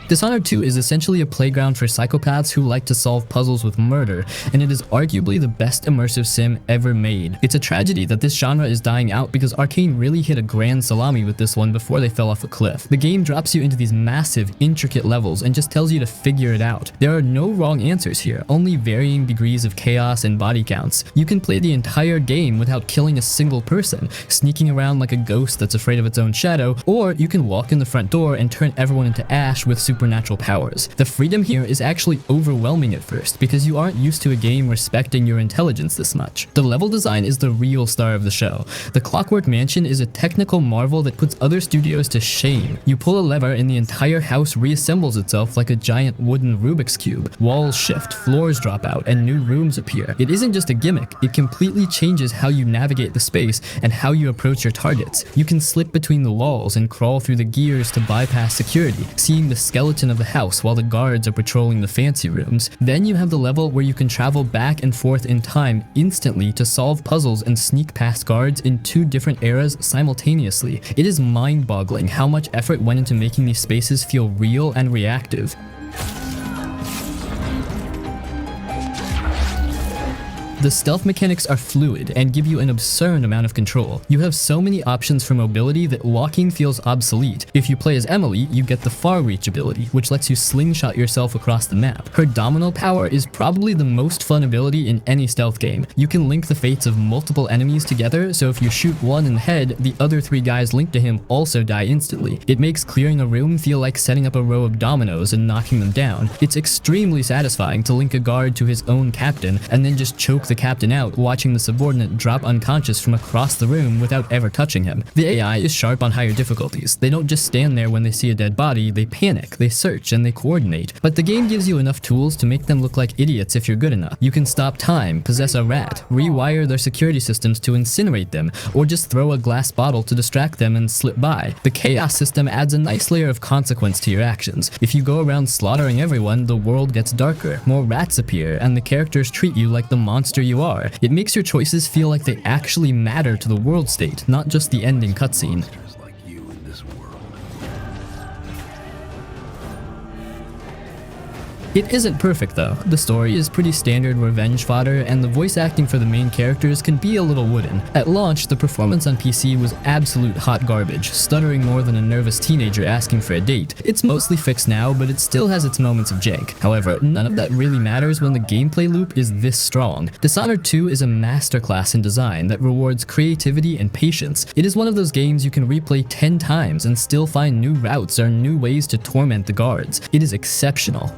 Dishonored 2 is essentially a playground for psychopaths who like to solve puzzles with murder, and it is arguably the best immersive sim ever made. It's a tragedy that this genre is dying out because Arcane really hit a grand salami with this one before they fell off a cliff. The game drops you into these massive, intricate levels and just tells you to figure it out. There are no wrong answers here, only varying degrees of chaos and body counts. You can play the entire game without killing a single person, sneaking around like a ghost that's afraid of its own shadow, or you can walk in the front door and turn everyone into ash with supernatural powers. The freedom here is actually overwhelming at first because you aren't used to a game respecting your intelligence this much. The level design is the real star of the show. The Clockwork Mansion is a technical marvel that puts other studios to shame. You pull a lever and the entire house reassembles itself like a giant wooden Rubik's Cube. Walls shift, floors drop out, and new rooms appear. It isn't just a gimmick, it completely changes how you navigate the space and how you approach your targets. You can slip between the walls and crawl through the gears to bypass security, seeing the skeleton of the house while the guards are patrolling the fancy rooms. Then you have the level where you can travel back and forth in time instantly to solve puzzles and sneak past guards in two different eras simultaneously. It is mind-boggling how much effort went into making these spaces feel real and reactive. The stealth mechanics are fluid and give you an absurd amount of control. You have so many options for mobility that walking feels obsolete. If you play as Emily, you get the far reach ability, which lets you slingshot yourself across the map. Her domino power is probably the most fun ability in any stealth game. You can link the fates of multiple enemies together, so if you shoot one in the head, the other 3 guys linked to him also die instantly. It makes clearing a room feel like setting up a row of dominoes and knocking them down. It's extremely satisfying to link a guard to his own captain and then just choke the captain out, watching the subordinate drop unconscious from across the room without ever touching him. The AI is sharp on higher difficulties. They don't just stand there when they see a dead body, they panic, they search, and they coordinate. But the game gives you enough tools to make them look like idiots if you're good enough. You can stop time, possess a rat, rewire their security systems to incinerate them, or just throw a glass bottle to distract them and slip by. The chaos system adds a nice layer of consequence to your actions. If you go around slaughtering everyone, the world gets darker, more rats appear, and the characters treat you like the monster you are. It makes your choices feel like they actually matter to the world state, not just the ending cutscene. It isn't perfect though. The story is pretty standard revenge fodder, and the voice acting for the main characters can be a little wooden. At launch, the performance on PC was absolute hot garbage, stuttering more than a nervous teenager asking for a date. It's mostly fixed now, but it still has its moments of jank. However, none of that really matters when the gameplay loop is this strong. Dishonored 2 is a masterclass in design that rewards creativity and patience. It is one of those games you can replay 10 times and still find new routes or new ways to torment the guards. It is exceptional.